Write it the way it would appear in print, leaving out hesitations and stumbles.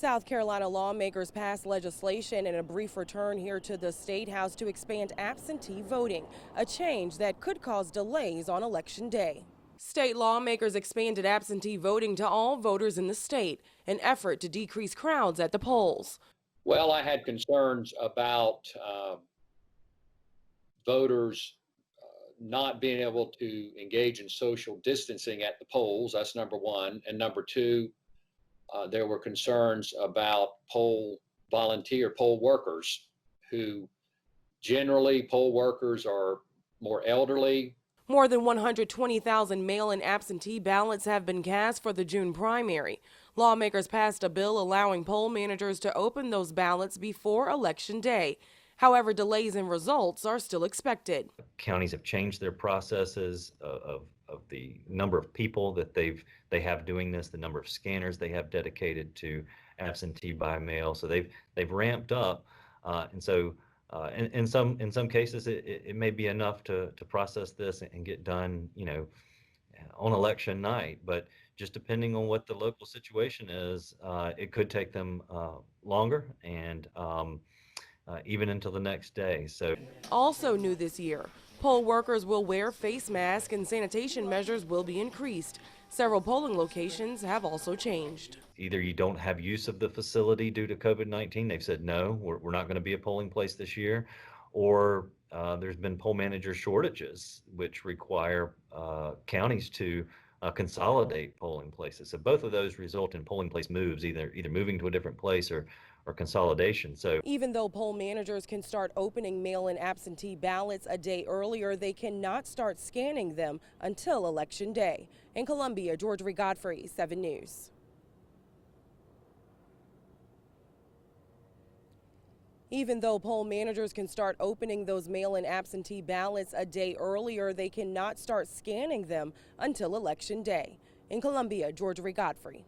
South Carolina lawmakers passed legislation in a brief return here to the State House to expand absentee voting, a change that could cause delays on Election Day. State lawmakers expanded absentee voting to all voters in the state, an effort to decrease crowds at the polls. Well, I had concerns about voters not being able to engage in social distancing at the polls. That's number one. And number two, there were concerns about poll workers who generally poll workers are more elderly. More than 120,000 mail-in absentee ballots have been cast for the June primary. Lawmakers passed a bill allowing poll managers to open those ballots before Election Day. However, delays in results are still expected. Counties have changed their processes of the number of people that they have doing this, the number of scanners they have dedicated to absentee by mail. So they've ramped up, and so in some cases it may be enough to process this and get done, on election night. But just depending on what the local situation is, it could take them longer and even until the next day. So, also new this year, poll workers will wear face masks and sanitation measures will be increased. Several polling locations have also changed. Either you don't have use of the facility due to COVID-19, they've said no, we're not going to be a polling place this year, or there's been poll manager shortages, which require counties to consolidate polling places. So both of those result in polling place moves, either moving to a different place or consolidation. So even though poll managers can start opening mail-in absentee ballots a day earlier, they cannot start scanning them until Election Day. In Columbia, Georgia Godfrey, 7 News. Even though poll managers can start opening those mail-in absentee ballots a day earlier, they cannot start scanning them until Election Day. In Columbia, Georgia Godfrey.